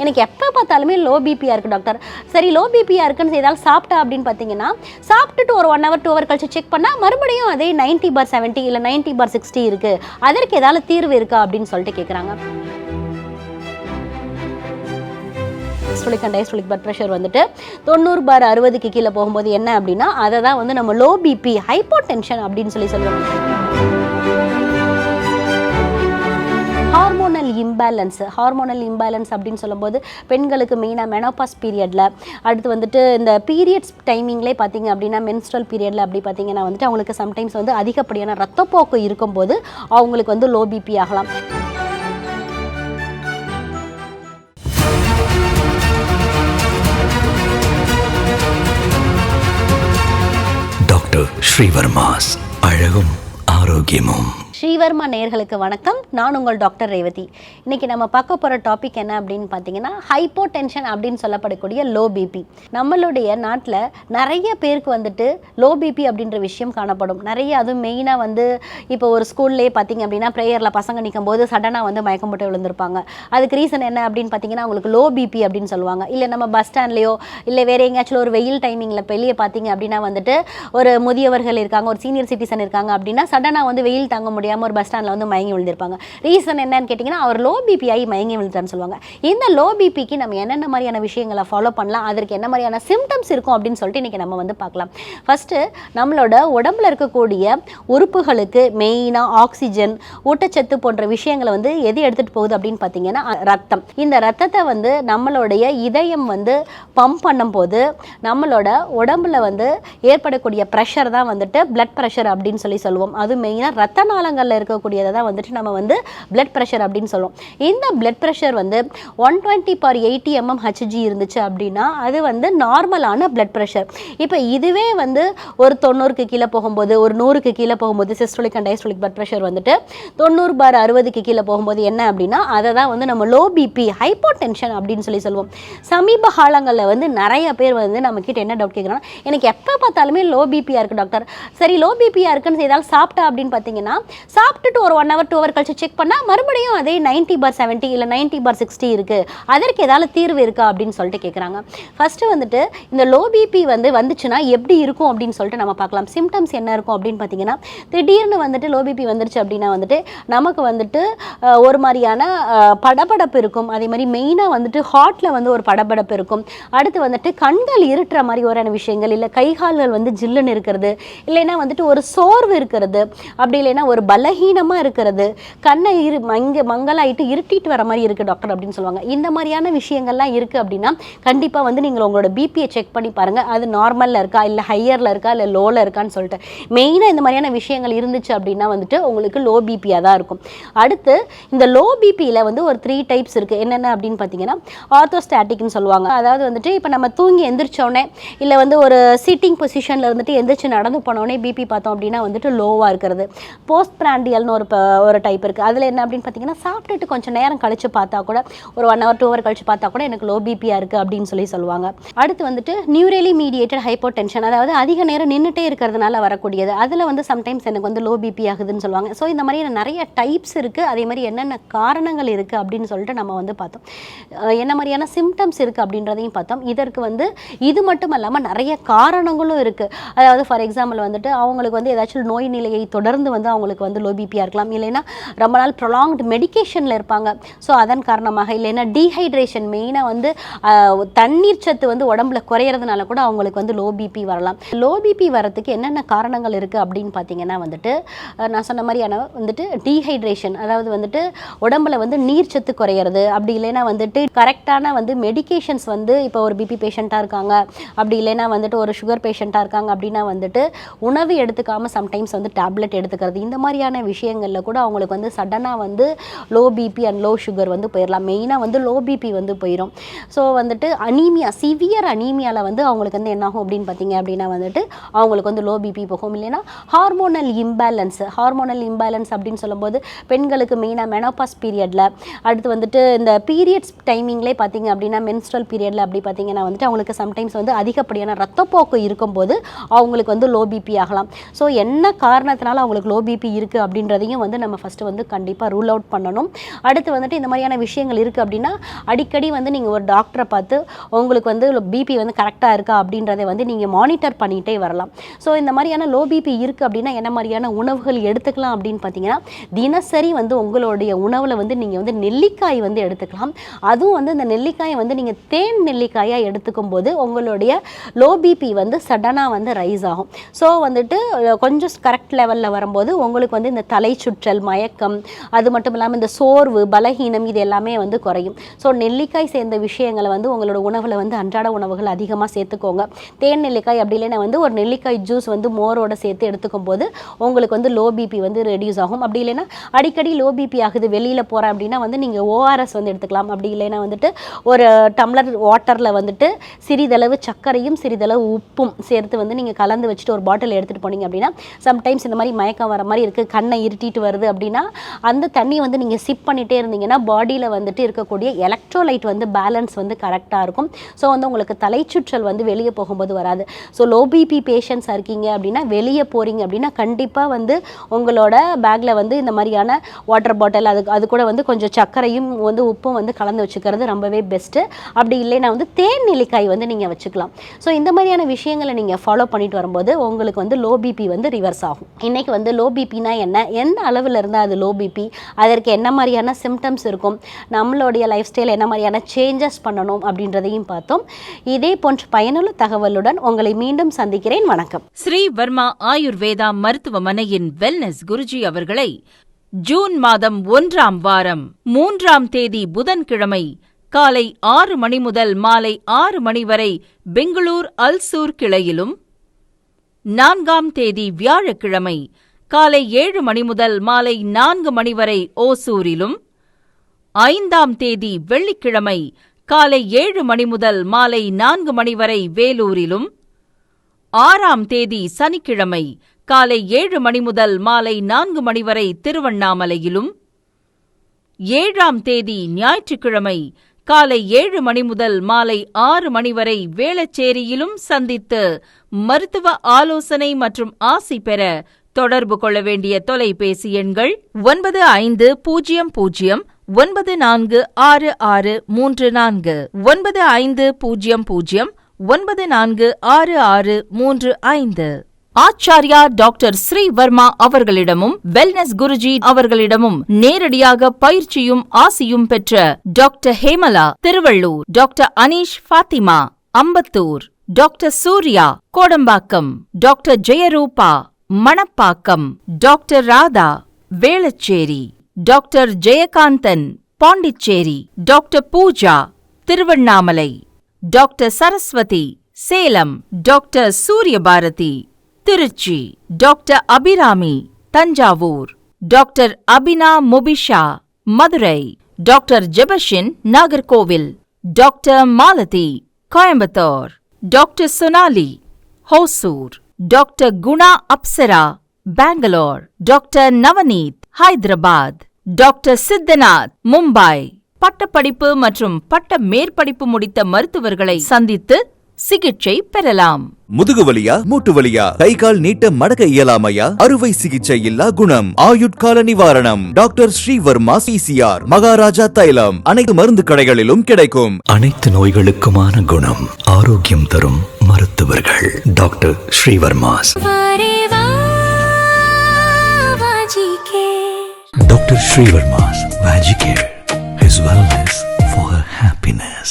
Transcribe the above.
எனக்கு எப்போ பார்த்தாலுமே லோ பிபியாக இருக்குது டாக்டர். சரி லோ பிபியாக இருக்குன்னு ஏதாவது சாப்பிட்டா அப்படின்னு பார்த்தீங்கன்னா, சாப்பிட்டுட்டு ஒரு 1 hour 2 hour கழிச்சு செக் பண்ணால் மறுபடியும் அதே 90/70 இல்லை 90/60 இருக்குது. அதற்கு ஏதாவது தீர்வு இருக்கா அப்படின்னு சொல்லிட்டு கேட்குறாங்க. Systolic and diastolic blood pressure வந்துட்டு 90/60க்கு கீழே போகும்போது என்ன அப்படின்னா, அதை தான் வந்து நம்ம லோ பிபி ஹைப்போடென்ஷன் அப்படின்னு சொல்லுவோம். ஹார்மோனல் இம்பேலன்ஸ் அப்படின்னு சொல்லும்போது பெண்களுக்கு மெயினாக மெனோபாஸ் பீரியடில், அடுத்து வந்துட்டு இந்த பீரியட்ஸ் டைமிங்லேயே பார்த்தீங்க அப்படின்னா மென்ஸ்ட்ரல் பீரியடில் அப்படி பார்த்தீங்கன்னா வந்துட்டு அவங்களுக்கு சம்டைம்ஸ் வந்து அதிகப்படியான ரத்தப்போக்கு இருக்கும்போது அவங்களுக்கு வந்து லோ பிபி ஆகலாம். டாக்டர் ஸ்ரீவர்மாஸ் அழகும் ஆரோக்கியமும். ஸ்ரீவர்மா நேயர்களுக்கு வணக்கம். நான் உங்கள் டாக்டர் ரேவதி. இன்றைக்கி நம்ம பார்க்க போகிற டாபிக் என்ன அப்படின்னு பார்த்தீங்கன்னா, ஹைப்போடென்ஷன் அப்படின்னு சொல்லப்படக்கூடிய லோ பிபி. நம்மளுடைய நாட்டில் நிறைய பேருக்கு வந்துட்டு லோ பிபி அப்படின்ற விஷயம் காணப்படும். நிறைய அதுவும் மெயினாக வந்து இப்போ ஒரு ஸ்கூல்லே பார்த்தீங்க அப்படின்னா ப்ரேயரில் பசங்க நிற்கும் போது சடனாக வந்து மயக்கம் போட்டு விழுந்திருப்பாங்க. அதுக்கு ரீசன் என்ன அப்படின்னு பார்த்தீங்கன்னா, அவங்களுக்கு லோ பிபி அப்படின்னு சொல்லுவாங்க. இல்லை நம்ம பஸ் ஸ்டாண்ட்லேயோ இல்லை வேறு எங்கேயாச்சும் ஒரு வெயில் டைமிங்கில் வெளியே பார்த்தீங்க அப்படின்னா வந்துட்டு ஒரு முதியவர்கள் இருக்காங்க, ஒரு சீனியர் சிட்டிசன் இருக்காங்க அப்படின்னா சடனாக வந்து வெயில் தாங்க முடியாது ஒரு பஸ் ஸ்டாண்டில் வந்து மயங்கி விழுந்திருப்பாங்க. ரீசன் என்னன்னு கேட்டிங்கன்னா, அவர் லோ பிபி ஆகி மயங்கி விழுந்தான்னு சொல்லுவாங்க. இந்த லோ பிபிக்கு நம்ம என்னென்ன மாதிரியான விஷயங்களை ஃபாலோ பண்ணலாம், அதற்கு என்ன மாதிரியான சிம்டம்ஸ் இருக்கும் அப்படின்னு சொல்லிட்டு இன்றைக்கி நம்ம வந்து பார்க்கலாம். ஃபஸ்ட்டு நம்மளோட உடம்புல இருக்கக்கூடிய உறுப்புகளுக்கு மெயினாக ஆக்சிஜன், ஊட்டச்சத்து போன்ற விஷயங்களை வந்து எது எடுத்துகிட்டு போகுது அப்படின்னு பார்த்தீங்கன்னா ரத்தம். இந்த ரத்தத்தை வந்து நம்மளுடைய இதயம் வந்து பம்ப் பண்ணும்போது நம்மளோட உடம்புல வந்து ஏற்படக்கூடிய ப்ரெஷர் தான் வந்துட்டு பிளட் ப்ரெஷர் அப்படின்னு சொல்லுவோம். அது மெயினாக ரத்த நாளங்கள் இருக்கக்கூடியதை தான் வந்துட்டு நம்ம வந்து பிளட் ப்ரெஷர் அப்படின்னு சொல்லுவோம். இந்த பிளட் ப்ரெஷர் வந்து 120/80 mmHg இருந்துச்சு அப்படின்னா அது வந்து நார்மலான பிளட் ப்ரெஷர். இப்போ இதுவே வந்து ஒரு 90க்கு கீழே போகும்போது, ஒரு 100க்கு கீழே போகும்போது systolic and diastolic blood pressure வந்துட்டு 90/60க்கு கீழே போகும்போது என்ன அப்படின்னா அதை தான் வந்து நம்ம லோ பிபி ஹைப்போடென்ஷன் அப்படின்னு சொல்லுவோம். சமீப காலங்களில் வந்து நிறைய பேர் வந்து நம்மக்கிட்ட என்ன டவுட் கேட்குறாங்க, எனக்கு எப்போ பார்த்தாலுமே லோ பிபியாக இருக்குது டாக்டர். சரி லோ பிபியாக இருக்குன்னு ஏதாவது சாப்பிட்டா அப்படின்னு பார்த்தீங்கன்னா, சாப்பிட்டுட்டு ஒரு 1 hour 2 hour கழிச்சு செக் பண்ணால் மறுபடியும் அதே 90/70 இல்லை 90/60 இருக்குது. அதற்கு ஏதாவது தீர்வு இருக்கா அப்படின்னு சொல்லிட்டு கேட்குறாங்க. ஃபஸ்ட்டு வந்துட்டு இந்த லோ பிபி வந்துச்சுன்னா எப்படி இருக்கும் அப்படின்னு சொல்லிட்டு நம்ம பார்க்கலாம். சிம்டம்ஸ் என்ன இருக்கும் அப்படின்னு பார்த்தீங்கன்னா, திடீர்னு வந்துட்டு லோ பிபி வந்துருச்சு அப்படின்னா வந்துட்டு நமக்கு வந்துட்டு ஒரு மாதிரியான படபடப்பு இருக்கும். அதே மாதிரி மெயினாக வந்துட்டு ஹார்ட்டில் வந்து ஒரு படபடப்பு இருக்கும். அடுத்து வந்துட்டு கண்கள் இருட்டுற மாதிரி ஒரு விஷயங்கள், இல்லை கைகால்கள் வந்து ஜில்லுன்னு இருக்கிறது, இல்லைன்னா வந்துட்டு ஒரு சோர்வு இருக்கிறது, அப்படி இல்லைன்னா ஒரு பலகீனமாக இருக்கிறது, கண்ணை மங்கலாயிட்டு இருட்டிட்டு வர மாதிரி இருக்குது டாக்டர் அப்படின்னு சொல்லுவாங்க. இந்த மாதிரியான விஷயங்கள்லாம் இருக்குது அப்படின்னா கண்டிப்பாக வந்து நீங்கள் உங்களோட பிபியை செக் பண்ணி பாருங்கள். அது நார்மலில் இருக்கா, இல்லை ஹையரில் இருக்கா, இல்லை லோவில் இருக்கான்னு சொல்லிட்டு. மெயினாக இந்த மாதிரியான விஷயங்கள் இருந்துச்சு அப்படின்னா வந்துட்டு உங்களுக்கு லோ பிபியாக தான் இருக்கும். அடுத்து இந்த லோ பிபியில் வந்து ஒரு 3 டைப்ஸ் இருக்குது. என்னென்ன அப்படின்னு பார்த்தீங்கன்னா, ஆர்த்தோஸ்டாட்டிக்னு சொல்லுவாங்க. அதாவது வந்துட்டு இப்போ நம்ம தூங்கி எந்திரிச்சோடனே இல்லை வந்து ஒரு சீட்டிங் பொசிஷனில் இருந்துட்டு எந்திரிச்சு நடந்து போனோடனே பிபி பார்த்தோம் அப்படின்னா வந்துட்டு லோவாக இருக்கிறது. போஸ்ட் பிராண்டியல்னு ஒரு டைப் இருக்குது. அதில் என்ன அப்படின்னு பார்த்தீங்கன்னா, சாப்பிட்டுட்டு கொஞ்சம் நேரம் கழிச்சு பார்த்தா கூட, ஒரு 1 hour 2 hour கழிச்சு பார்த்தா கூட எனக்கு லோ பிபியாக இருக்குது அப்படின்னு சொல்லுவாங்க. அடுத்து வந்துட்டு நியூரலி மீடியேட்டட் ஹைப்போடென்ஷன், அதாவது அதிக நேரம் நின்றுட்டே இருக்கிறதுனால வரக்கூடியது. அதில் வந்து சம்டைம்ஸ் எனக்கு வந்து லோ பிபி ஆகுதுன்னு சொல்லுவாங்க. ஸோ இந்த மாதிரி நிறைய டைப்ஸ் இருக்குது. அதே மாதிரி என்னென்ன காரணங்கள் இருக்குது அப்படின்னு சொல்லிட்டு நம்ம வந்து பார்த்தோம். என்ன மாதிரியான சிம்டம்ஸ் இருக்குது அப்படின்றதையும் பார்த்தோம். இதற்கு வந்து இது மட்டும் இல்லாமல் நிறைய காரணங்களும் இருக்குது. அதாவது ஃபார் எக்ஸாம்பிள் வந்துட்டு அவங்களுக்கு வந்து ஏதாச்சும் நோய் நிலையை தொடர்ந்து வந்து அவங்களுக்கு வந்து லோ பிபியாக இருக்கலாம், இல்லைன்னா ரொம்ப நாள் ப்ரொலாங்டு மெடிக்கேஷனில் இருப்பாங்க. ஸோ அதன் காரணமாக, இல்லைன்னா டீஹைட்ரேஷன், மெயினாக வந்து தண்ணீர் சத்து வந்து உடம்புல குறையிறதுனால கூட அவங்களுக்கு வந்து லோ பிபி வரலாம். லோ பிபி வரத்துக்கு என்னென்ன காரணங்கள் இருக்குது அப்படின்னு பார்த்தீங்கன்னா வந்துட்டு நான் சொன்ன மாதிரியான வந்துட்டு டீஹைட்ரேஷன், அதாவது வந்துட்டு உடம்புல வந்து நீர் சத்து குறையிறது, அப்படி இல்லைன்னா வந்துட்டு கரெக்டான வந்து மெடிக்கேஷன்ஸ் வந்து இப்போ ஒரு பிபி பேஷண்ட்டாக இருக்காங்க, அப்படி இல்லைன்னா வந்துட்டு ஒரு சுகர் பேஷண்ட்டாக இருக்காங்க அப்படின்னா வந்துட்டு உணவு எடுத்துக்காமல் சம்டைம்ஸ் வந்து டேப்லெட் எடுத்துக்கிறது, இந்த மாதிரியான விஷயங்களில் கூட அவங்களுக்கு வந்து சடனாக வந்து low BP and low sugar வந்து போயிடலாம். மெயினாக வந்து லோ பிபி வந்து போயிடும். ஸோ வந்துட்டு அனீமியா, சிவியர் அனீமியாவில் வந்து அவங்களுக்கு வந்து என்னாகும் அப்படின்னு பார்த்தீங்க அப்படின்னா வந்துட்டு அவங்களுக்கு வந்து லோ பிபி போகும். இல்லைன்னா ஹார்மோனல் இம்பேலன்ஸ் அப்படின்னு சொல்லும்போது பெண்களுக்கு மெயினாக மெனோபாஸ் பீரியடில், அடுத்து வந்துட்டு இந்த பீரியட்ஸ் டைமிங்லேயே பார்த்தீங்க அப்படின்னா மென்ஸ்ட்ரல் பீரியடில் அப்படி பார்த்தீங்கன்னா வந்துட்டு அவங்களுக்கு சம்டைம்ஸ் வந்து அதிகப்படியான ரத்தப்போக்கு இருக்கும்போது அவங்களுக்கு வந்து லோ பிபி ஆகலாம். ஸோ என்ன காரணத்தினால அவங்களுக்கு லோ பிபி இருக்குது அப்படின்றதையும் வந்து நம்ம ஃபஸ்ட்டு வந்து கண்டிப்பாக ரூல் அவுட் பண்ணணும். அடுத்து வந்துட்டு இந்த மாதிரியான விஷயங்கள் இருக்குது அப்படின்னா அடிக்கடி வந்து நீங்கள் ஒரு டாக்டரை பார்த்து உங்களுக்கு வந்து பிபி வந்து கரெக்டாக இருக்கா அப்படின்றத வந்து நீங்கள் மானிட்டர் பண்ணிகிட்டே வரலாம். ஸோ இந்த மாதிரியான லோ பிபி இருக்குது அப்படின்னா என்ன மாதிரியான உணவுகள் எடுத்துக்கலாம் அப்படின்னு பார்த்தீங்கன்னா, தினசரி வந்து உங்களுடைய உணவில் வந்து நீங்கள் வந்து நெல்லிக்காய் வந்து எடுத்துக்கலாம். அதுவும் வந்து இந்த நெல்லிக்காயை வந்து நீங்கள் தேன் நெல்லிக்காயாக எடுத்துக்கும் போது உங்களுடைய லோ பிபி வந்து சடனாக வந்து ரைஸ் ஆகும். ஸோ வந்துட்டு கொஞ்சம் கரெக்ட் லெவலில் வரும்போது உங்களுக்கு வந்து இந்த தலை சுற்றல், மயக்கம், அது மட்டும் இல்லாமல் இந்த சோர்வு, பலகீனம் இது எல்லாமே வந்து குறையும். ஸோ நெல்லிக்காய் சேர்ந்த விஷயங்களை வந்து உங்களோட உணவில் வந்து அன்றாட உணவுகள் அதிகமாக சேர்த்துக்கோங்க. தேன் நெல்லிக்காய் அப்படி இல்லைன்னா வந்து ஒரு நெல்லிக்காய் ஜூஸ் வந்து மோரோட சேர்த்து எடுத்துக்கும் போது உங்களுக்கு வந்து லோ பிபி வந்து ரெடியூஸ் ஆகும். அப்படி இல்லைன்னா அடிக்கடி லோ பிபி ஆகுது, வெளியில் போகிறேன் அப்படின்னா வந்து நீங்கள் ஓஆர்எஸ் வந்து எடுத்துக்கலாம். அப்படி இல்லைன்னா வந்துட்டு ஒரு டம்ளர் வாட்டரில் வந்துட்டு சிறிதளவு சர்க்கரையும் சிறிதளவு உப்பும் சேர்த்து வந்து நீங்கள் கலந்து வச்சுட்டு ஒரு பாட்டில் எடுத்துகிட்டு போனீங்க அப்படின்னா, சம்டைம்ஸ் இந்த மாதிரி மயக்கம் வர மாதிரி இருக்குது, கண்ணை இருட்டிட்டு வருது அப்படின்னா அந்த தண்ணி வந்து நீங்கள் சிப் பண்ணிகிட்டே இருந்தீங்கன்னா பாடியில் வந்துட்டு இருக்கக்கூடிய எலக்ட்ரோலைட் வந்து பேலன்ஸ் வந்து கரெக்டாக இருக்கும். ஸோ வந்து உங்களுக்கு தலைச்சுற்றல் வந்து வெளியே போகும்போது வராது. ஸோ லோ பிபி பேஷண்ட்ஸாக இருக்கீங்க அப்படின்னா வெளியே போகிறீங்க அப்படின்னா கண்டிப்பாக வந்து உங்களோட பேக்கில் வந்து இந்த மாதிரியான வாட்டர் பாட்டில் அது கூட வந்து கொஞ்சம் சர்க்கரையும் வந்து உப்பும் வந்து கலந்து வச்சுக்கிறது ரொம்பவே பெஸ்ட்டு. அப்படி இல்லைன்னா வந்து தேன் நெல்லிக்காய் வந்து நீங்கள் வச்சுக்கலாம். ஸோ இந்த மாதிரியான விஷயங்களை நீங்கள் ஃபாலோ பண்ணிட்டு வரும்போது உங்களுக்கு வந்து லோ பிபி வந்து ரிவர்ஸ் ஆகும். இன்றைக்கி வந்து லோ பிபினா என்ன, எந்த அளவில் இருந்தால் அது லோ பிபி, அதற்கு என்ன மாதிரியான சிம்டம்ஸ் இருக்கும், நம்மளுடைய லைஃப் ஸ்டைல் என்ன மாதிரியான சேஞ்சஸ் பண்ணணும் அப்படின்றதையும் பார்த்தோம். இதே போன்ற பயனுள்ள தகவலுடன் உங்களை மீண்டும் சந்திக்கிறேன். வணக்கம். ஸ்ரீ வர்மா ஆயுர்வேதா மருத்துவமனையின் வெல்னஸ் குருஜி அவர்களை ஜூன் மாதம் 1ஆம் வாரம் 3ஆம் தேதி புதன்கிழமை காலை 6 மணி முதல் மாலை 6 மணி வரை பெங்களூர் அல்சூர் கிளையிலும், 4ஆம் தேதி வியாழக்கிழமை காலை 7 மணி முதல் மாலை 4 மணி வரை ஓசூரிலும், 5ஆம் தேதி வெள்ளிக்கிழமை காலை 7 மணி முதல் மாலை 4 மணி வரை வேலூரிலும், 6ஆம் தேதி சனிக்கிழமை காலை 7 மணி முதல் மாலை 4 மணி வரை திருவண்ணாமலையிலும், 7ஆம் தேதி ஞாயிற்றுக்கிழமை காலை 7 மணி முதல் மாலை 6 மணி வரை வேளச்சேரியிலும் சந்தித்து மருத்துவ ஆலோசனை மற்றும் ஆசி பெற தொடர்பு கொள்ள வேண்டிய தொலைபேசி எண்கள் 9500 946634 9500 946635. ஆச்சார்யா டாக்டர் ஸ்ரீ வர்மா அவர்களிடமும் வெல்னஸ் குருஜி அவர்களிடமும் நேரடியாக பயிற்சியும் ஆசியும் பெற்ற doctor Hemala Tiruvallur, doctor Aneesh Fathima Ambattur, doctor Surya Kodambakkam, doctor Jayarupa Manapakkam, doctor Radha Velachery, doctor Jayakanthan Pondicherry, doctor Pooja Tiruvannamalai, doctor Saraswathi Salem, doctor Suryabharathi Trichy, doctor Abirami Thanjavur, doctor Abina Mubisha Madurai, doctor Jebashin Nagercoil, doctor Malathi Coimbatore, doctor Sonali Hosur, doctor Guna Apsara Bangalore, doctor Navneeth Hyderabad, doctor Siddhanath Mumbai. பட்டப்படிப்பு மற்றும் பட்ட மேற்படிப்பு முடித்த மருத்துவர்களை சந்தித்து சிகிச்சை பெறலாம். முதுகுவலியா, மூட்டு வலியா, கை கால் நீட்ட மடக்க இயலாமையா, அறுவை சிகிச்சை இல்லா குணம், ஆயுட்கால நிவாரணம். டாக்டர் ஸ்ரீவர்மா சிசிஆர், மகாராஜா தைலம் அனைத்து மருந்து கடைகளிலும் கிடைக்கும். அனைத்து நோய்களுக்குமான குணம், ஆரோக்கியம் தரும் மருத்துவர்கள் doctor Srivarma's. Doctor Srivarma's Vagicare, his wellness for her happiness.